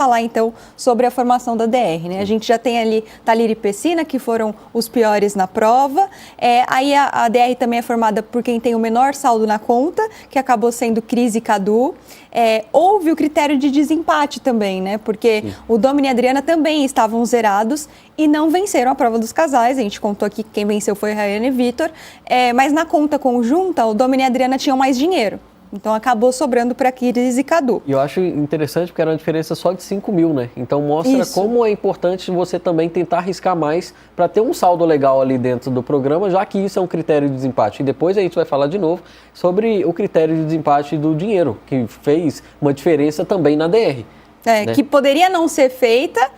falar então sobre a formação da DR, né? A gente já tem ali Thalira e Pessina, que foram os piores na prova. Aí a DR também é formada por quem tem o menor saldo na conta, que acabou sendo Cris e Cadu. Houve o critério de desempate também, né? Porque o Domini e a Adriana também estavam zerados e não venceram a prova dos casais. A gente contou aqui que quem venceu foi Rayane e Vitor. Mas na conta conjunta, o Domini e a Adriana tinham mais dinheiro. Então, acabou sobrando para Cris e Cadu. E eu acho interessante porque era uma diferença só de 5 mil, né? Então, mostra como é importante você também tentar arriscar mais para ter um saldo legal ali dentro do programa, já que isso é um critério de desempate. E depois a gente vai falar de novo sobre o critério de desempate do dinheiro, que fez uma diferença também na DR. Né? Que poderia não ser feita,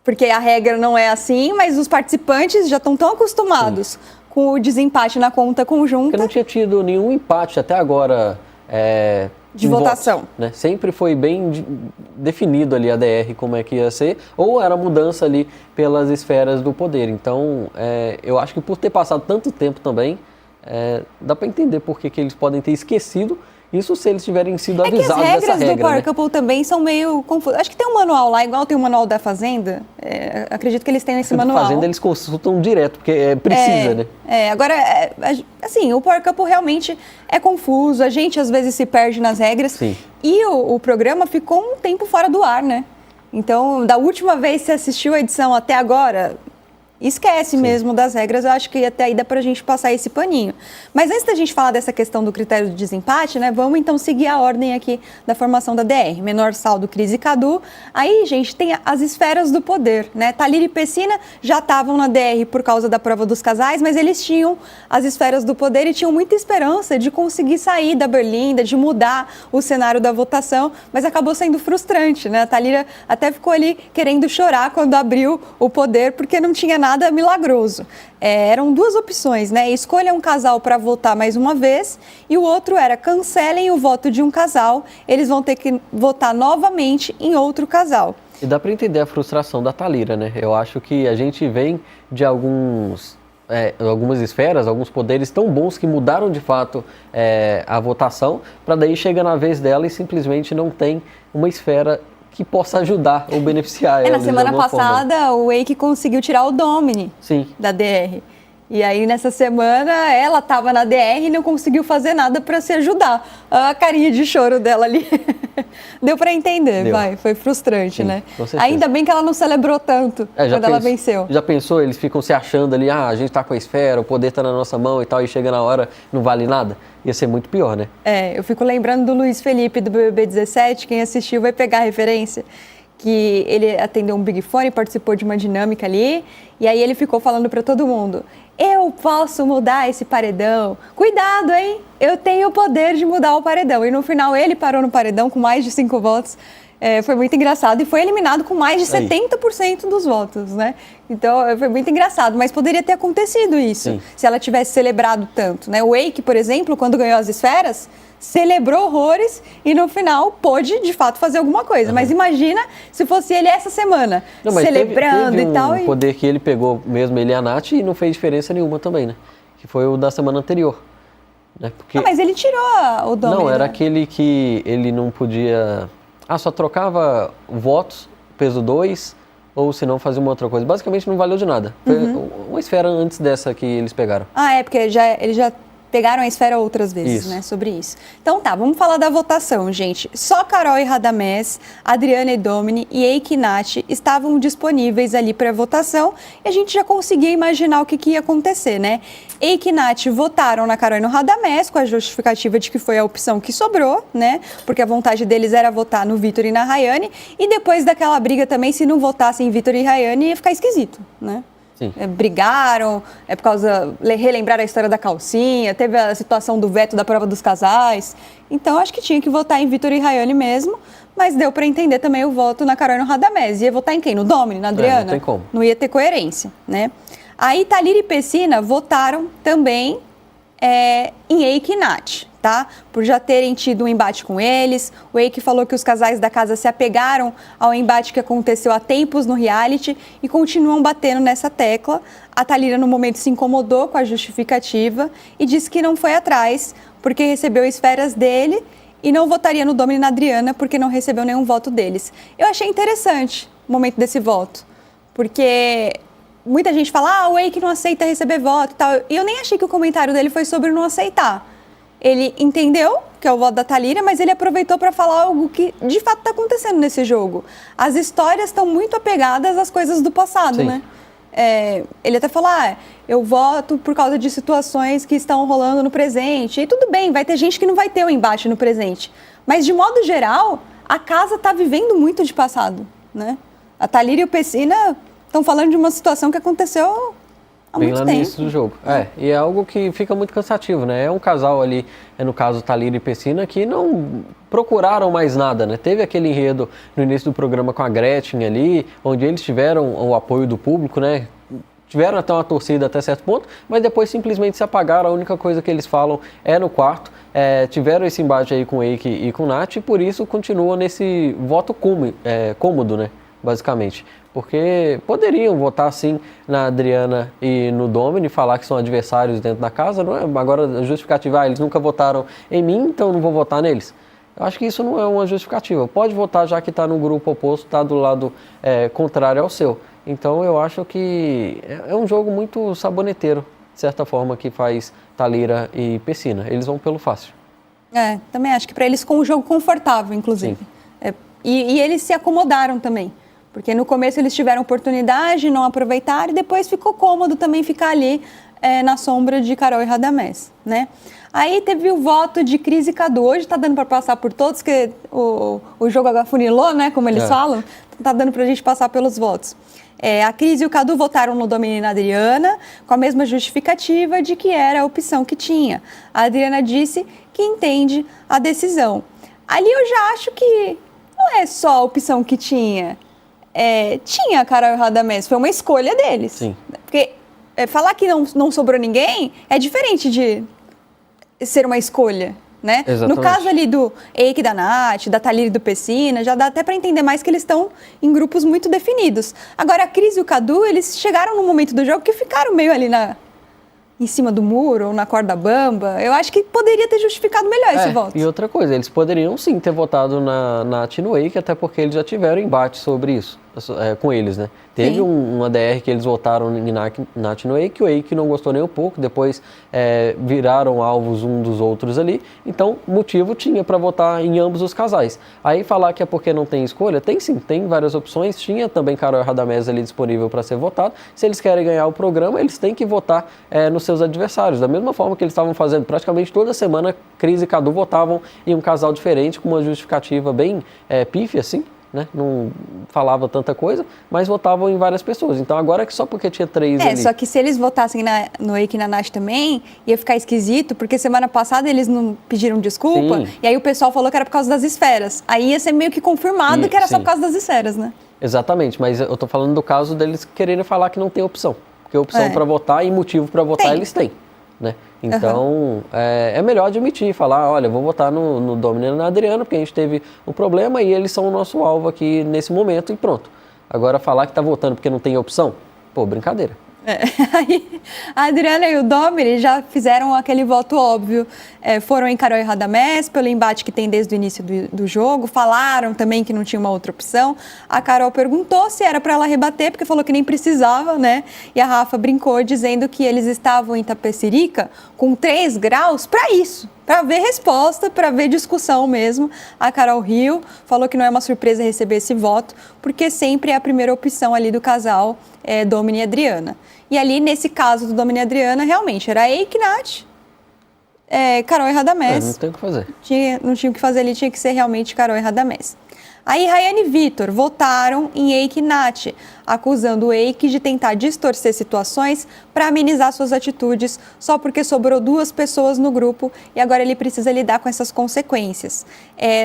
porque a regra não é assim, mas os participantes já estão tão acostumados com o desempate na conta conjunta. Porque não tinha tido nenhum empate até agora de votação. Votos, né? Sempre foi bem definido ali a DR como é que ia ser, ou era mudança ali pelas esferas do poder. Então, eu acho que por ter passado tanto tempo também, dá para entender por que eles podem ter esquecido. Isso se eles tiverem sido avisados dessa regra. As regras do Power Couple também são meio confusas. Acho que tem um manual lá, igual tem o manual da Fazenda. Acredito que eles tenham esse manual. Da Fazenda eles consultam direto, porque precisa, né? Agora, assim, o Power Couple realmente é confuso. A gente, às vezes, se perde nas regras. Sim. E o programa ficou um tempo fora do ar, né? Então, da última vez que você assistiu a edição até agora, esquece mesmo das regras. Eu acho que até aí dá pra gente passar esse paninho. Mas antes da gente falar dessa questão do critério de desempate, né, vamos então seguir a ordem aqui da formação da DR. Menor saldo, Cris e Cadu. Aí, gente, tem as esferas do poder, né? Thalira e Pessina já estavam na DR por causa da prova dos casais, mas eles tinham as esferas do poder e tinham muita esperança de conseguir sair da berlinda, de mudar o cenário da votação, mas acabou sendo frustrante, né? A Thalira até ficou ali querendo chorar quando abriu o poder, porque não tinha nada milagroso. Eram duas opções, né? Escolha um casal para votar mais uma vez e o outro era cancelem o voto de um casal, eles vão ter que votar novamente em outro casal. E dá para entender a frustração da Thalira, né? Eu acho que a gente vem de algumas esferas, alguns poderes tão bons que mudaram de fato a votação, para daí chega na vez dela e simplesmente não tem uma esfera que possa ajudar ou beneficiar ela. Na semana passada, o Eike conseguiu tirar o Domini da DR. E aí, nessa semana, ela estava na DR e não conseguiu fazer nada para se ajudar. A carinha de choro dela ali. Deu para entender, foi frustrante, né? Ainda bem que ela não celebrou tanto quando ela venceu. Já pensou? Eles ficam se achando ali, a gente tá com a esfera, o poder tá na nossa mão e tal, e chega na hora, não vale nada. Ia ser muito pior, né? Eu fico lembrando do Luiz Felipe, do BBB 17, quem assistiu vai pegar a referência, que ele atendeu um Big Fone, participou de uma dinâmica ali, e aí ele ficou falando para todo mundo, eu posso mudar esse paredão, cuidado, hein? Eu tenho o poder de mudar o paredão. E no final ele parou no paredão com mais de 5 votos. Foi muito engraçado e foi eliminado com mais de 70% dos votos, né? Então, foi muito engraçado, mas poderia ter acontecido isso, se ela tivesse celebrado tanto, né? O Eike, por exemplo, quando ganhou as esferas, celebrou horrores e no final pôde, de fato, fazer alguma coisa. Mas imagina se fosse ele essa semana, celebrando teve e tal. Um poder que ele pegou mesmo, ele e a Nath, e não fez diferença nenhuma também, né? Que foi o da semana anterior. Né? Porque... mas ele tirou o Domini. Não, era aquele que ele não podia... só trocava votos, peso 2, ou se não fazia uma outra coisa. Basicamente não valeu de nada. Foi uma esfera antes dessa que eles pegaram. Porque eles já pegaram a esfera outras vezes, né, sobre isso. Então tá, vamos falar da votação, gente. Só Carol e Radamés, Adriana e Domini e Eike e Nath estavam disponíveis ali para votação e a gente já conseguia imaginar o que ia acontecer, né? Eike e Nath votaram na Carol e no Radamés com a justificativa de que foi a opção que sobrou, né? Porque a vontade deles era votar no Vitor e na Rayane e depois daquela briga também, se não votassem Vitor e Rayane, ia ficar esquisito, né? Brigaram, por causa, relembrar a história da calcinha, teve a situação do veto da prova dos casais. Então, acho que tinha que votar em Vitor e Rayane mesmo, mas deu para entender também o voto na Carol e no Radamés. Ia votar em quem? No Domini, na Adriana? Não tem como. Não ia ter coerência, né? Aí, Thalira e Pessina votaram também em Eike e Nath, tá? Por já terem tido um embate com eles. O Eike falou que os casais da casa se apegaram ao embate que aconteceu há tempos no reality e continuam batendo nessa tecla. A Thalira, no momento, se incomodou com a justificativa e disse que não foi atrás porque recebeu esferas dele e não votaria no Domini e na Adriana porque não recebeu nenhum voto deles. Eu achei interessante o momento desse voto, porque muita gente fala, o Eike não aceita receber voto e tal, e eu nem achei que o comentário dele foi sobre não aceitar. Ele entendeu que é o voto da Thalíria, mas ele aproveitou para falar algo que de fato está acontecendo nesse jogo. As histórias estão muito apegadas às coisas do passado, Sim. né? Ele até falou, eu voto por causa de situações que estão rolando no presente. E tudo bem, vai ter gente que não vai ter o embate no presente. Mas, de modo geral, a casa está vivendo muito de passado, né? A Thalíria e o Pessina estão falando de uma situação que aconteceu há bem muito lá no tempo. início do jogo. E é algo que fica muito cansativo, né? É um casal ali, no caso Thalíria e Pessina, que não procuraram mais nada, né? Teve aquele enredo no início do programa com a Gretchen ali, onde eles tiveram o apoio do público, né? Tiveram até uma torcida até certo ponto, mas depois simplesmente se apagaram. A única coisa que eles falam é no quarto. Tiveram esse embate aí com o Eike e com o Nath, e por isso continuam nesse voto cômodo, né? Basicamente. Porque poderiam votar sim na Adriana e no Domini, falar que são adversários dentro da casa, não é? Agora a justificativa, eles nunca votaram em mim, então não vou votar neles. Eu acho que isso não é uma justificativa. Pode votar já que está no grupo oposto, está do lado contrário ao seu. Então eu acho que é um jogo muito saboneteiro, de certa forma, que faz Thalíria e Pessina. Eles vão pelo fácil. Também acho que para eles com um jogo confortável, inclusive. E eles se acomodaram também. Porque no começo eles tiveram oportunidade, não aproveitaram, e depois ficou cômodo também ficar ali na sombra de Carol e Radamés, né? Aí teve o voto de Cris e Cadu. Hoje tá dando para passar por todos, que o jogo afunilou, né? Como eles falam. Tá dando pra gente passar pelos votos. A Cris e o Cadu votaram no Domini e na Adriana, com a mesma justificativa de que era a opção que tinha. A Adriana disse que entende a decisão. Ali eu já acho que não é só a opção que tinha. Tinha a Carol e o Radamés, foi uma escolha deles. Sim. Porque falar que não sobrou ninguém é diferente de ser uma escolha, né? Exatamente. No caso ali do Eike da Nath, da Thalíria e do Pessina, já dá até para entender mais que eles estão em grupos muito definidos. Agora, a Cris e o Cadu, eles chegaram num momento do jogo que ficaram meio ali em cima do muro, ou na corda bamba. Eu acho que poderia ter justificado melhor esse voto. E outra coisa, eles poderiam sim ter votado na Nath e no Eike, até porque eles já tiveram embate sobre isso, com eles, né? Teve uma DR que eles votaram em Nath e no Eike, o Eike não gostou nem um pouco, depois viraram alvos um dos outros ali, então motivo tinha para votar em ambos os casais. Aí falar que é porque não tem escolha, tem sim, tem várias opções, tinha também Carol e Radamés ali disponível para ser votado. Se eles querem ganhar o programa, eles têm que votar nos seus adversários, da mesma forma que eles estavam fazendo praticamente toda semana. Cris e Cadu votavam em um casal diferente, com uma justificativa bem pífia, assim, né? Não falava tanta coisa, mas votavam em várias pessoas. Então agora é que só porque tinha 3 ali. Só que se eles votassem no Eike e na Nath também, ia ficar esquisito, porque semana passada eles não pediram desculpa, Sim. E aí o pessoal falou que era por causa das esferas. Aí ia ser meio que confirmado que era só por causa das esferas, né? Exatamente, mas eu tô falando do caso deles quererem falar que não tem opção. Porque opção para votar e motivo para votar eles têm, né? Então, é melhor admitir, falar, olha, vou votar no Domini e na Adriana, porque a gente teve um problema e eles são o nosso alvo aqui nesse momento e pronto. Agora, falar que tá votando porque não tem opção, pô, brincadeira. Aí, a Adriana e o Domini já fizeram aquele voto óbvio. Foram em Carol e Radamés, pelo embate que tem desde o início do jogo. Falaram também que não tinha uma outra opção. A Carol perguntou se era para ela rebater, porque falou que nem precisava, né? E a Rafa brincou, dizendo que eles estavam em Itapecerica com 3 graus para isso. Para ver resposta, para ver discussão mesmo. A Carol riu, falou que não é uma surpresa receber esse voto, porque sempre é a primeira opção ali do casal Domini e Adriana. E ali, nesse caso do Domini e Adriana, realmente era Eike, Nath, Carol e Radamés. Não tem o que fazer. Não tinha o que fazer ali, tinha que ser realmente Carol e Radamés. Aí, Rayane e Vitor votaram em Eike e Nath, acusando o Eike de tentar distorcer situações para amenizar suas atitudes, só porque sobrou 2 pessoas no grupo e agora ele precisa lidar com essas consequências.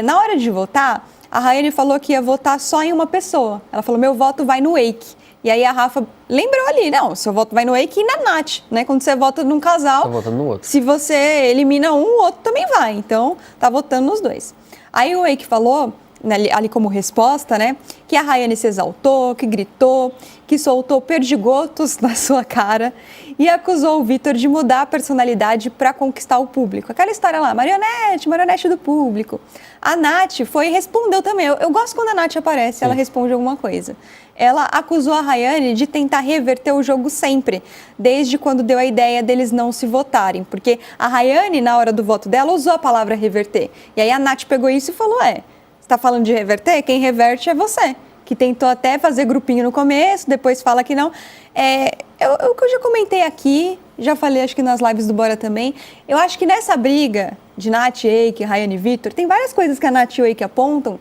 Na hora de votar, a Rayane falou que ia votar só em uma pessoa. Ela falou, meu voto vai no Eike. E aí a Rafa lembrou ali, não, seu voto vai no Eike e na Nath, né? Quando você vota num casal, tá votando no outro. Se você elimina um, o outro também vai. Então, tá votando nos 2. Aí o Eike falou ali como resposta, né, que a Rayane se exaltou, que gritou, que soltou perdigotos na sua cara e acusou o Vitor de mudar a personalidade para conquistar o público. Aquela história lá, marionete do público. A Nath foi e respondeu também. Eu gosto quando a Nath aparece, ela responde alguma coisa. Ela acusou a Rayane de tentar reverter o jogo sempre, desde quando deu a ideia deles não se votarem. Porque a Rayane, na hora do voto dela, usou a palavra reverter. E aí a Nath pegou isso e falou, você está falando de reverter? Quem reverte é você, que tentou até fazer grupinho no começo, depois fala que não. O que eu já comentei aqui, já falei acho que nas lives do Bora também, eu acho que nessa briga de Nath, Eike, Rayane e Vitor, tem várias coisas que a Nath e o Eike apontam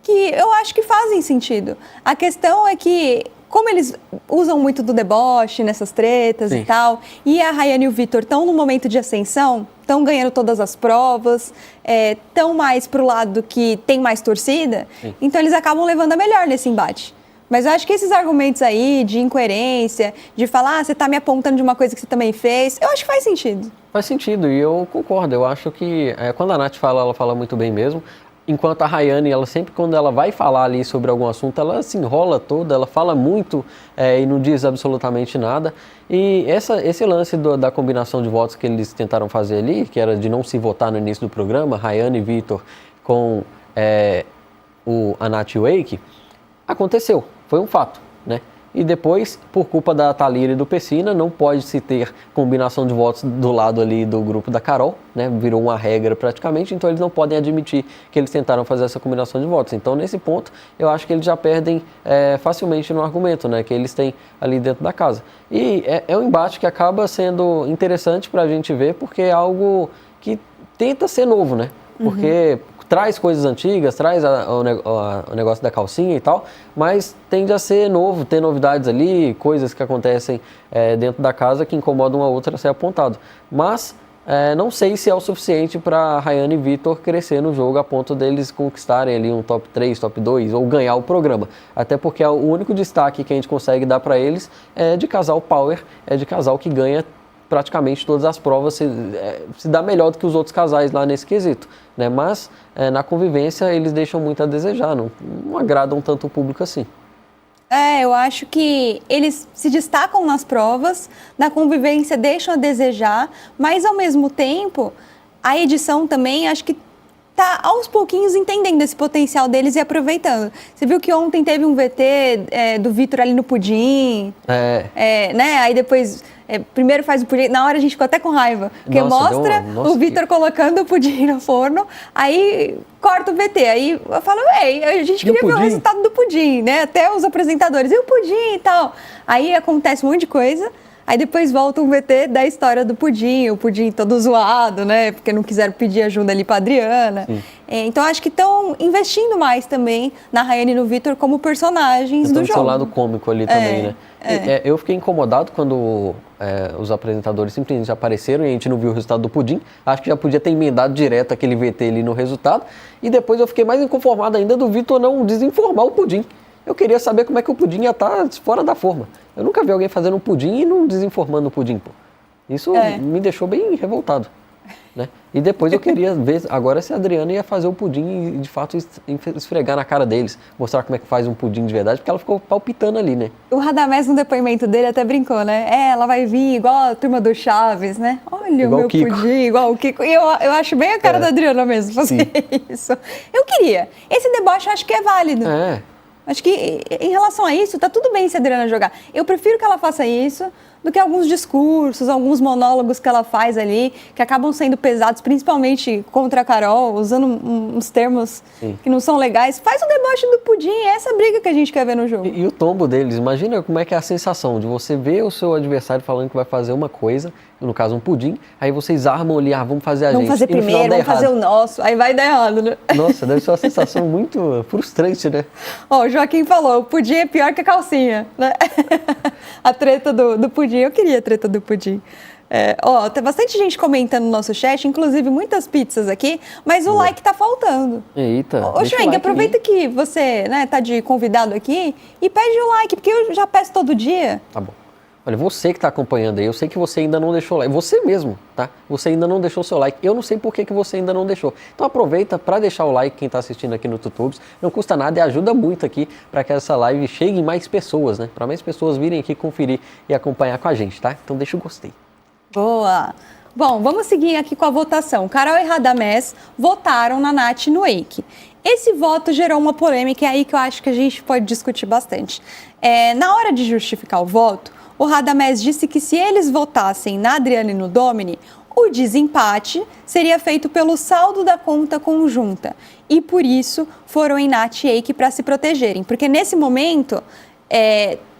que eu acho que fazem sentido. A questão é que, como eles usam muito do deboche nessas tretas e tal, e a Rayane e o Vitor estão no momento de ascensão, estão ganhando todas as provas, estão mais pro lado que tem mais torcida, então eles acabam levando a melhor nesse embate. Mas eu acho que esses argumentos aí de incoerência, de falar, você está me apontando de uma coisa que você também fez, eu acho que faz sentido. Faz sentido, e eu concordo. Eu acho que quando a Nath fala, ela fala muito bem mesmo. Enquanto a Rayane, ela sempre quando ela vai falar ali sobre algum assunto, ela se enrola toda, ela fala muito e não diz absolutamente nada. E esse lance da combinação de votos que eles tentaram fazer ali, que era de não se votar no início do programa, Rayane e Vitor com a Nath e o Eike, aconteceu, foi um fato, né? E depois, por culpa da Thalira e do Pessina, não pode se ter combinação de votos do lado ali do grupo da Carol, né? Virou uma regra praticamente, então eles não podem admitir que eles tentaram fazer essa combinação de votos. Então, nesse ponto, eu acho que eles já perdem facilmente no argumento, né? Que eles têm ali dentro da casa. E é um embate que acaba sendo interessante para a gente ver, porque é algo que tenta ser novo, né? Porque traz coisas antigas, traz o negócio da calcinha e tal, mas tende a ser novo, ter novidades ali, coisas que acontecem dentro da casa que incomodam a outra a ser apontado. Mas não sei se é o suficiente para Rayane e Vitor crescer no jogo a ponto deles conquistarem ali um top 3, top 2 ou ganhar o programa. Até porque o único destaque que a gente consegue dar para eles é de casal power, é de casal que ganha praticamente todas as provas, se dá melhor do que os outros casais lá nesse quesito, né? Mas na convivência eles deixam muito a desejar, não agradam tanto o público assim. Eu acho que eles se destacam nas provas, na convivência deixam a desejar, mas ao mesmo tempo a edição também acho que tá aos pouquinhos entendendo esse potencial deles e aproveitando. Você viu que ontem teve um VT do Vitor ali no pudim, né? Aí depois primeiro faz o pudim, na hora a gente ficou até com raiva, porque mostra o Vitor colocando o pudim no forno, aí corta o VT, aí eu falo, a gente queria ver o resultado do pudim, né? Até os apresentadores, e o pudim e tal. Aí acontece um monte de coisa. Aí depois volta um VT da história do pudim, o pudim todo zoado, né? Porque não quiseram pedir ajuda ali pra Adriana. Então acho que estão investindo mais também na Rayane e no Vitor como personagens do jogo. Tem o lado cômico ali também, né? Eu fiquei incomodado quando os apresentadores simplesmente apareceram e a gente não viu o resultado do pudim. Acho que já podia ter emendado direto aquele VT ali no resultado. E depois eu fiquei mais inconformado ainda do Vitor não desinformar o pudim. Eu queria saber como é que o pudim ia estar fora da forma. Eu nunca vi alguém fazendo um pudim e não desinformando o pudim, pô. Isso me deixou bem revoltado, né? E depois eu queria ver agora se a Adriana ia fazer o pudim e de fato esfregar na cara deles, mostrar como é que faz um pudim de verdade, porque ela ficou palpitando ali, né? O Radamés no depoimento dele até brincou, né? Ela vai vir igual a turma do Chaves, né? Olha igual o meu pudim, igual o Kiko. E eu acho bem a cara da Adriana mesmo fazer isso. Eu queria. Esse deboche eu acho que é válido. Acho que em relação a isso, tá tudo bem se a Adriana jogar. Eu prefiro que ela faça isso do que alguns discursos, alguns monólogos que ela faz ali, que acabam sendo pesados, principalmente contra a Carol, usando uns termos que não são legais. Faz o deboche do pudim, é essa briga que a gente quer ver no jogo. E o tombo deles, imagina como é que é a sensação de você ver o seu adversário falando que vai fazer uma coisa, no caso um pudim, aí vocês armam ali, vamos fazer a gente. Vamos fazer primeiro, vamos fazer o nosso, aí vai dar errado, né? Nossa, deve ser uma sensação muito frustrante, né? O Joaquim falou, o pudim é pior que a calcinha, né? A treta do pudim, eu queria a treta do pudim. Tem bastante gente comentando no nosso chat, inclusive muitas pizzas aqui, mas o like tá faltando. Eita. Ô, Schwenk, aproveita que você tá de convidado aqui e pede o like, porque eu já peço todo dia. Tá bom. Olha, você que está acompanhando aí, eu sei que você ainda não deixou o like. Você mesmo, tá? Você ainda não deixou o seu like. Eu não sei por que você ainda não deixou. Então aproveita para deixar o like, quem está assistindo aqui no YouTube. Não custa nada e ajuda muito aqui para que essa live chegue em mais pessoas, né? Para mais pessoas virem aqui conferir e acompanhar com a gente, tá? Então deixa o gostei. Boa! Bom, vamos seguir aqui com a votação. Carol e Radamés votaram na Nath no Wake. Esse voto gerou uma polêmica e é aí que eu acho que a gente pode discutir bastante. Na hora de justificar o voto, o Radamés disse que se eles votassem na Adriana e no Domini, o desempate seria feito pelo saldo da conta conjunta. E por isso foram em Nath e Eike para se protegerem. Porque nesse momento,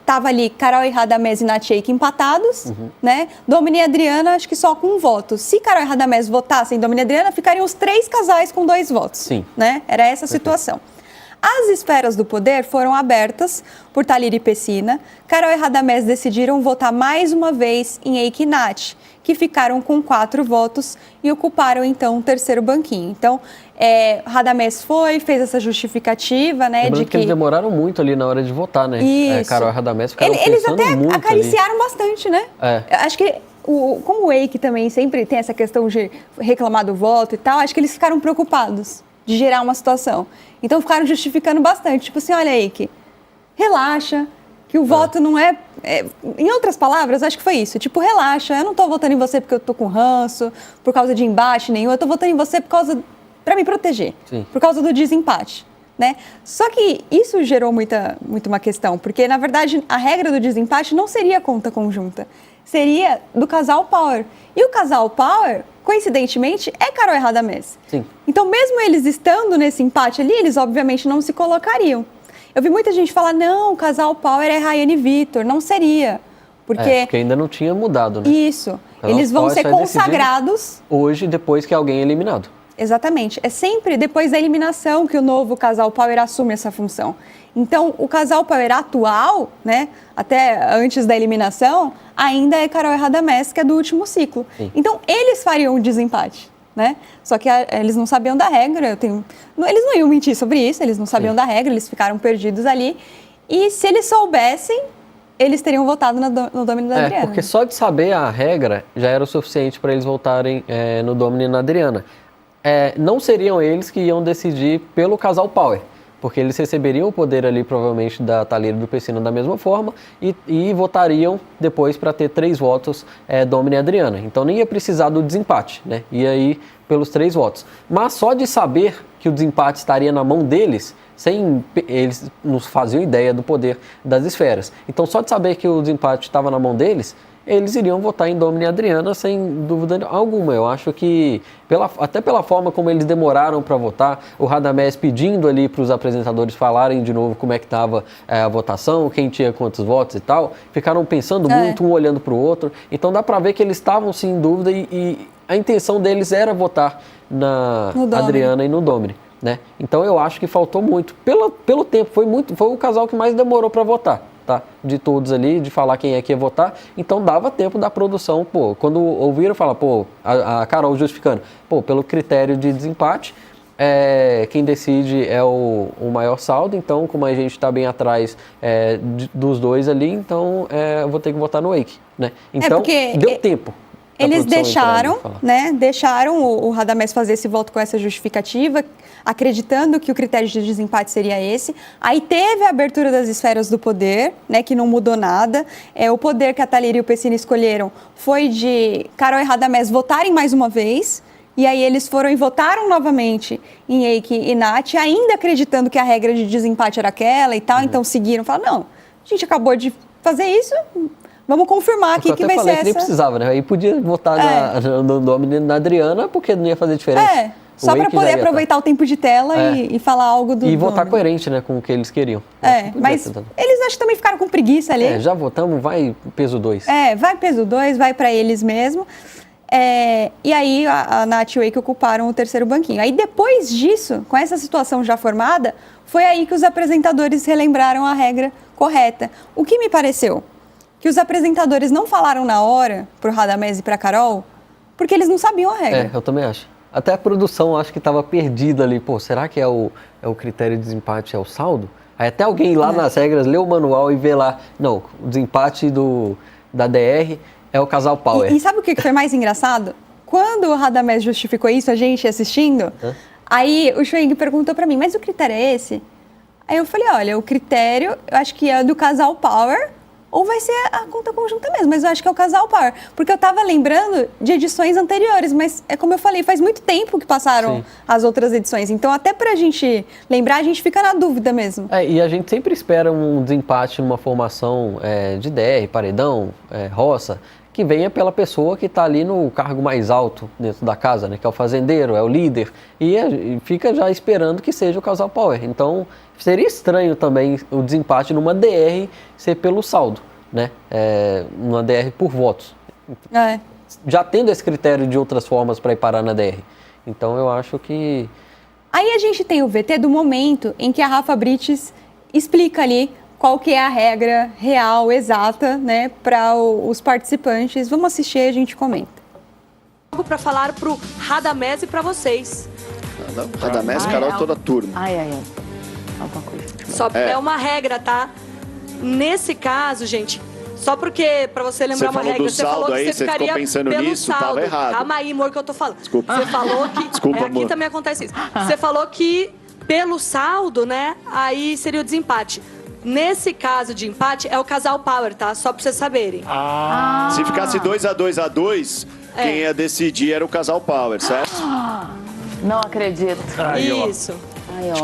estava ali Carol e Radamés e Nath e Eike empatados, né? Domini e Adriana, acho que só com um voto. Se Carol e Radamés votassem Domini e Adriana, ficariam os 3 casais com 2 votos. Sim. Né? Era essa a situação. As esferas do poder foram abertas por Thalíria e Pessina. Carol e Radamés decidiram votar mais uma vez em Eike e Nath, que ficaram com 4 votos e ocuparam, então, o terceiro banquinho. Então, Radamés fez essa justificativa, né? Lembrando que eles demoraram muito ali na hora de votar, né? Isso. Carol e Radamés ficaram Eles até muito acariciaram ali. bastante, né? Acho que, como o Eike também sempre tem essa questão de reclamar do voto e tal, acho que eles ficaram preocupados de gerar uma situação. Então ficaram justificando bastante. Tipo assim, olha, Eike, relaxa, que o voto não é... Em outras palavras, acho que foi isso. Tipo, relaxa, eu não tô votando em você porque eu tô com ranço, por causa de embate nenhum, eu tô votando em você para me proteger, por causa do desempate. Né? Só que isso gerou muito uma questão, porque, na verdade, a regra do desempate não seria conta conjunta, seria do casal Power. E o casal Power, coincidentemente, é Carol e Radamés. Sim. Então, mesmo eles estando nesse empate ali, eles obviamente não se colocariam. Eu vi muita gente falar, não, o casal Power é Rayane e Vitor. Não seria. Porque ainda não tinha mudado, né? Isso. Eles vão ser consagrados hoje, depois que alguém é eliminado. Exatamente. É sempre depois da eliminação que o novo casal Power assume essa função. Então, o casal Power atual, né, até antes da eliminação, ainda é Carol e Radamés, que é do último ciclo. Sim. Então, eles fariam um desempate, né? Só que eles não sabiam da regra. Eles não iam mentir sobre isso, eles não sabiam da regra, eles ficaram perdidos ali. E se eles soubessem, eles teriam votado no Domini da Adriana. Porque só de saber a regra já era o suficiente para eles votarem no Domini e na Adriana. Não seriam eles que iam decidir pelo casal Power, porque eles receberiam o poder ali, provavelmente, da Thalíria e do Pessina da mesma forma e votariam depois para ter 3 votos Domini e Adriana. Então nem ia precisar do desempate, né? Ia ir pelos 3 votos. Mas só de saber que o desempate estaria na mão deles, eles não faziam ideia do poder das esferas. Então só de saber que o desempate estava na mão deles, eles iriam votar em Domini e Adriana sem dúvida alguma. Eu acho que, até pela forma como eles demoraram para votar, o Radamés pedindo ali para os apresentadores falarem de novo como é que estava a votação, quem tinha quantos votos e tal, ficaram pensando muito, um olhando para o outro. Então dá para ver que eles estavam sim em dúvida e a intenção deles era votar na Adriana e no Domini. Né? Então eu acho que faltou muito. Pelo tempo, foi o casal que mais demorou para votar. Tá? De todos ali, de falar quem é que ia votar, então dava tempo da produção, quando ouviram falar, a Carol justificando, pelo critério de desempate, quem decide é o maior saldo, então como a gente está bem atrás dos dois ali, então eu vou ter que votar no Wake, né? Então deu tempo. Eles deixaram o Radamés fazer esse voto com essa justificativa, acreditando que o critério de desempate seria esse. Aí teve a abertura das esferas do poder, né, que não mudou nada. O poder que a Thalíria e o Pessina escolheram foi de Carol e Radamés votarem mais uma vez. E aí eles foram e votaram novamente em Eike e Nath, ainda acreditando que a regra de desempate era aquela e tal. Então seguiram, falaram, não, a gente acabou de fazer isso... Vamos confirmar aqui que vai ser essa... que nem precisava, né? Aí podia votar no Domini e na Adriana, porque não ia fazer diferença. Só para poder aproveitar o tempo de tela e falar algo do... E votar coerente, né, com o que eles queriam. Mas eles acho que também ficaram com preguiça ali. Já votamos, vai peso 2. Vai peso 2, vai para eles mesmo. E aí a Nath e o Wake ocuparam o terceiro banquinho. Aí depois disso, com essa situação já formada, foi aí que os apresentadores relembraram a regra correta. O que me pareceu? Que os apresentadores não falaram na hora pro Radamés e pra Carol, porque eles não sabiam a regra. Eu também acho. Até a produção acho que estava perdida ali. Será que é o critério de desempate, é o saldo? Aí até alguém lá nas regras lê o manual e vê lá, não, o desempate da DR é o casal Power. E sabe o que foi mais engraçado? Quando o Radamés justificou isso, a gente assistindo, aí o Schwing perguntou pra mim, mas o critério é esse? Aí eu falei, olha, o critério, eu acho que é do casal Power, ou vai ser a conta conjunta mesmo, mas eu acho que é o casal Power. Porque eu tava lembrando de edições anteriores, mas é como eu falei, faz muito tempo que passaram as outras edições. Então, até pra gente lembrar, a gente fica na dúvida mesmo. E a gente sempre espera um desempate numa formação de DR, paredão, roça, que venha pela pessoa que está ali no cargo mais alto dentro da casa, né? Que é o fazendeiro, é o líder, e fica já esperando que seja o casal Power. Então, seria estranho também o desempate numa DR ser pelo saldo, né? Numa DR por votos. Já tendo esse critério de outras formas para ir parar na DR. Então, eu acho que... Aí a gente tem o VT do momento em que a Rafa Brites explica ali qual que é a regra real, exata, né, para os participantes. Vamos assistir e a gente comenta. Para falar pro Radamés e para vocês. Radamés, Carol, toda turma. Alguma coisa. Só é uma regra, tá? Nesse caso, gente, só porque, para você lembrar uma regra, você falou que você ficaria pensando pelo nisso, saldo. tava errado. Calma aí, amor, que eu tô falando. Desculpa. Você falou que... Desculpa, aqui amor. também acontece isso. Você falou que pelo saldo, né, aí seria o desempate. Nesse caso de empate, é o casal Power, tá? Só pra vocês saberem. Se ficasse 2-2, quem ia decidir era o casal Power, certo? Não acredito. Isso.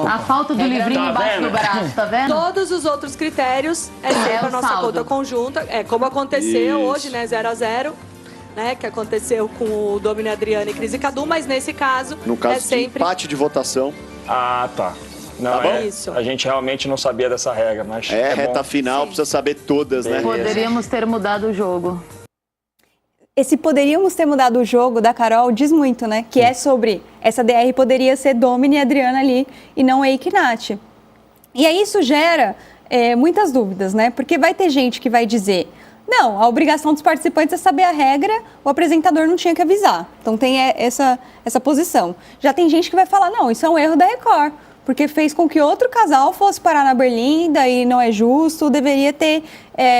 A falta do livrinho embaixo do braço, tá vendo? Todos os outros critérios é sempre a nossa saldo. conta conjunta. É como aconteceu hoje, né? 0-0. Né, que aconteceu com o Domini Adriana e Cris e Cadu, mas nesse caso, No caso é sempre... de empate de votação. Tá. Não, Tá bom? Isso. A gente realmente não sabia dessa regra, mas Reta bom. final, precisa saber todas, né? Poderíamos ter mudado o jogo. Esse poderíamos ter mudado o jogo da Carol diz muito, né? Que é sobre essa DR poderia ser Domini e Adriana ali e não Eike e Nath. E aí isso gera muitas dúvidas, né? Porque vai ter gente que vai dizer, não, a obrigação dos participantes é saber a regra, o apresentador não tinha que avisar. Então tem essa posição. Já tem gente que vai falar, não, isso é um erro da Record, porque fez com que outro casal fosse parar na Berlinda e não é justo, deveria ter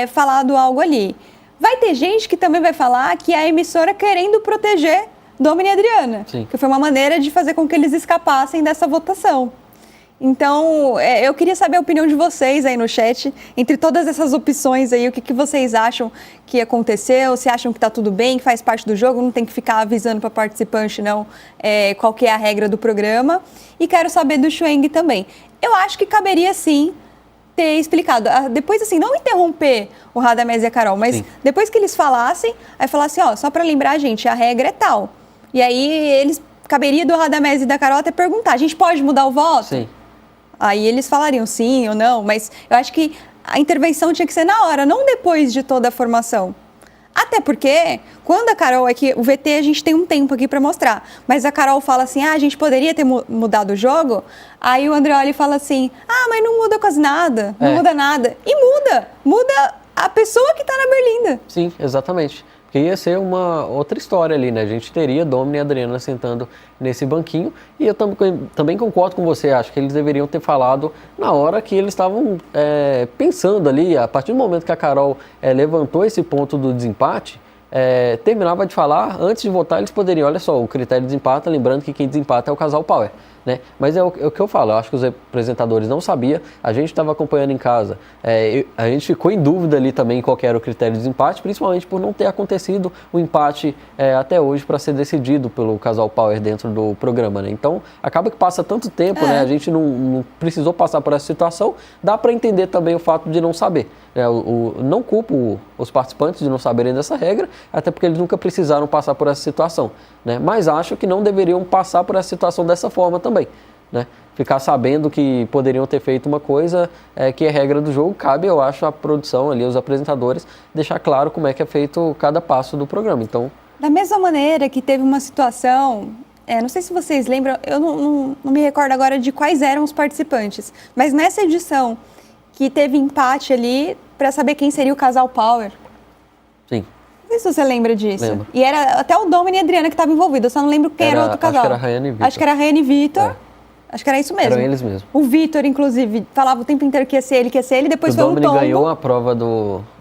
falado algo ali. Vai ter gente que também vai falar que é a emissora querendo proteger Domini e Adriana, que foi uma maneira de fazer com que eles escapassem dessa votação. Então, eu queria saber a opinião de vocês aí no chat, entre todas essas opções aí, o que vocês acham que aconteceu, se acham que está tudo bem, que faz parte do jogo, não tem que ficar avisando para participante, não, qual que é a regra do programa. E quero saber do Schweng também. Eu acho que caberia, sim, ter explicado. Depois, assim, não interromper o Radamés e a Carol, mas depois que eles falassem, aí falassem, só para lembrar, gente, a regra é tal. E aí, caberia do Radamés e da Carol até perguntar, a gente pode mudar o voto? Sim. Aí eles falariam sim ou não, mas eu acho que a intervenção tinha que ser na hora, não depois de toda a formação. Até porque, quando a Carol, que o VT a gente tem um tempo aqui para mostrar, mas a Carol fala assim, a gente poderia ter mudado o jogo, aí o Andreoli fala assim, mas não muda quase nada, não muda nada. E muda a pessoa que está na Berlinda. Sim, exatamente. Porque ia ser uma outra história ali, né? A gente teria Domini e Adriana sentando nesse banquinho. E eu também concordo com você, acho que eles deveriam ter falado na hora que eles estavam pensando ali, a partir do momento que a Carol levantou esse ponto do desempate, terminava de falar, antes de votar eles poderiam, olha só, o critério de desempate, lembrando que quem desempata é o casal Power. Né? Mas é o que eu falo, eu acho que os apresentadores não sabiam, a gente estava acompanhando em casa, a gente ficou em dúvida ali também qual que era o critério de desempate, principalmente por não ter acontecido o empate até hoje para ser decidido pelo casal Power dentro do programa, né? Então acaba que passa tanto tempo, né? A gente não precisou passar por essa situação, dá para entender também o fato de não saber. Não culpo os participantes de não saberem dessa regra, até porque eles nunca precisaram passar por essa situação, né? Mas acho que não deveriam passar por essa situação dessa forma também, né? Ficar sabendo que poderiam ter feito uma coisa que é regra do jogo, cabe, eu acho, a produção ali, os apresentadores, deixar claro como é que é feito cada passo do programa. Então, da mesma maneira que teve uma situação, não sei se vocês lembram, eu não me recordo agora de quais eram os participantes, mas nessa edição que teve empate ali para saber quem seria o casal Power. sim. Não sei se você lembra disso. Lembro. E era até o Domini e a Adriana que estavam envolvidos, eu só não lembro quem era o outro casal. Acho que era a Rayane e Vitor. Acho que era a Rayane e Vitor. Acho que era isso mesmo. Eram eles mesmo. O Vitor, inclusive, falava o tempo inteiro que ia ser ele, depois o foi um Domini tombo. ganhou a prova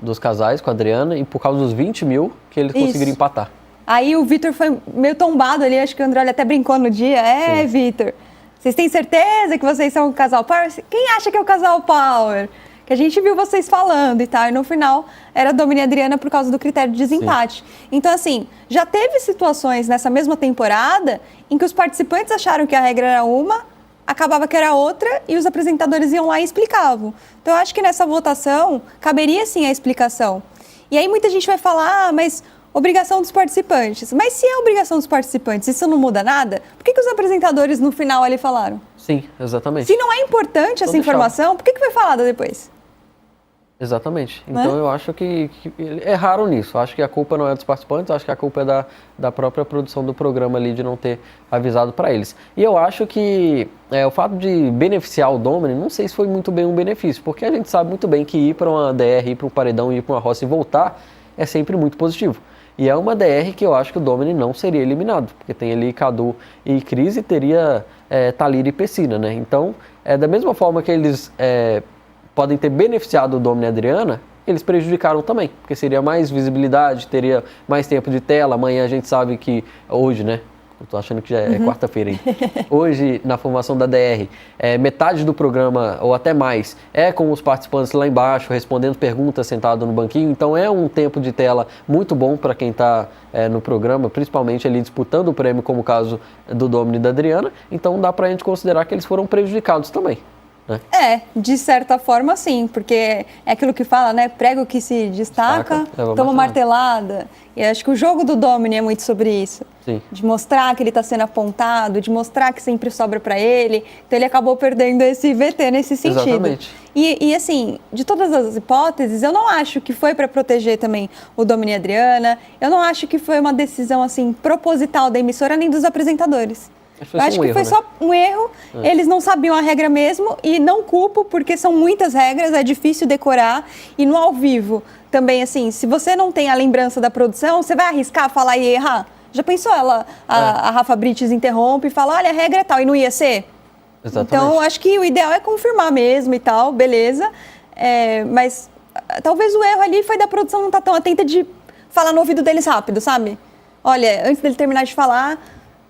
dos casais com a Adriana e por causa dos 20 mil que eles conseguiram empatar. Aí o Vitor foi meio tombado ali, acho que o André até brincou no dia. Vitor, vocês têm certeza que vocês são o casal Power? Quem acha que é o casal Power? Que a gente viu vocês falando e tal. E no final era Domini e Adriana por causa do critério de desempate. Sim. Então, assim, já teve situações nessa mesma temporada em que os participantes acharam que a regra era uma, acabava que era outra e os apresentadores iam lá e explicavam. Então, eu acho que nessa votação caberia sim a explicação. E aí muita gente vai falar, mas obrigação dos participantes. Mas se é obrigação dos participantes, isso não muda nada? Por que os apresentadores no final ali falaram? Sim, exatamente. Se não é importante essa informação, por que foi falada depois? Exatamente. Então eu acho que erraram nisso. Acho que a culpa não é dos participantes, acho que a culpa é da própria produção do programa ali de não ter avisado para eles. E eu acho que o fato de beneficiar o Domini, não sei se foi muito bem um benefício, porque a gente sabe muito bem que ir para uma DR, ir para um paredão, ir para uma roça e voltar é sempre muito positivo. E é uma DR que eu acho que o Domini não seria eliminado, porque tem ali Cadu e Cris e teria Thalita e Pessina, né? Então, da mesma forma que eles podem ter beneficiado o Domini e a Adriana, eles prejudicaram também, porque seria mais visibilidade, teria mais tempo de tela. Amanhã a gente sabe que, hoje, né? Eu tô achando que já é quarta-feira ainda. Hoje, na formação da DR, metade do programa, ou até mais, é com os participantes lá embaixo, respondendo perguntas sentado no banquinho. Então é um tempo de tela muito bom para quem está no programa, principalmente ali disputando o prêmio, como o caso do Domini e da Adriana. Então dá para a gente considerar que eles foram prejudicados também. De certa forma sim, porque é aquilo que fala, né? Prego que se destaca, toma martelada. E acho que o jogo do Domini é muito sobre isso. Sim. De mostrar que ele está sendo apontado, de mostrar que sempre sobra para ele. Então ele acabou perdendo esse VT nesse sentido. Exatamente. E assim, de todas as hipóteses, eu não acho que foi para proteger também o Domini e a Adriana. Eu não acho que foi uma decisão assim proposital da emissora nem dos apresentadores. Eu acho que foi só um erro, eles não sabiam a regra mesmo e não culpo porque são muitas regras, é difícil decorar e no ao vivo também assim, se você não tem a lembrança da produção, você vai arriscar falar e errar? Já pensou a Rafa Brites interrompe e fala, olha a regra é tal e não ia ser? Exatamente. Então acho que o ideal é confirmar mesmo e tal, beleza, mas talvez o erro ali foi da produção não estar tão atenta de falar no ouvido deles rápido, sabe? Olha, antes dele terminar de falar...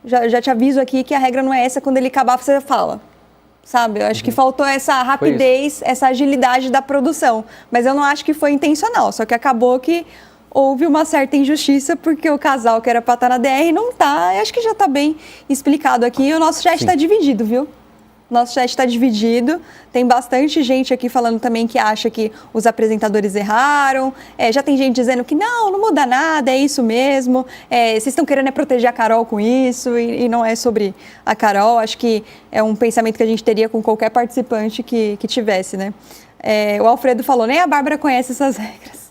Já te aviso aqui que a regra não é essa, quando ele acabar você fala, sabe? Eu acho que faltou essa rapidez, essa agilidade da produção, mas eu não acho que foi intencional, só que acabou que houve uma certa injustiça porque o casal que era pra estar na DR não tá, eu acho que já tá bem explicado aqui, e o nosso chat tá dividido, viu? Nosso chat está dividido, tem bastante gente aqui falando também que acha que os apresentadores erraram, já tem gente dizendo que não muda nada, é isso mesmo, vocês estão querendo proteger a Carol com isso e não é sobre a Carol, acho que é um pensamento que a gente teria com qualquer participante que tivesse, né? O Alfredo falou, nem a Bárbara conhece essas regras.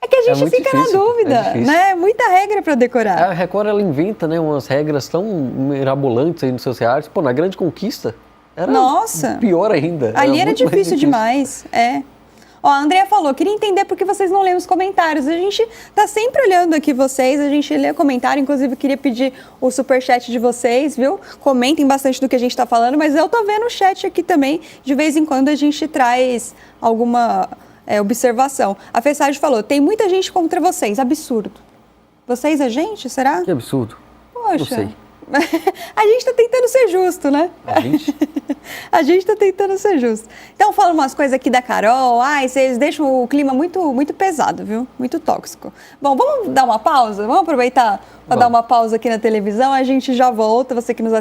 É que a gente fica difícil, na dúvida, né? Muita regra para decorar. A Record, ela inventa, né, umas regras tão mirabolantes aí nos seus reais. Pô, na Grande Conquista era pior ainda. Ali era difícil demais, Ó, a Andrea falou, queria entender por que vocês não lêem os comentários. A gente tá sempre olhando aqui vocês, a gente lê comentário, inclusive queria pedir o superchat de vocês, viu? Comentem bastante do que a gente tá falando, mas eu tô vendo o chat aqui também. De vez em quando a gente traz alguma... observação. A Fessage falou, tem muita gente contra vocês, absurdo. Vocês a gente, será? Que absurdo. Poxa. Não sei. A gente tá tentando ser justo, né? A gente? A gente tá tentando ser justo. Então, falando umas coisas aqui da Carol, vocês deixam o clima muito, muito pesado, viu? Muito tóxico. Bom, vamos dar uma pausa? Vamos aproveitar para dar uma pausa aqui na televisão, a gente já volta, você que nos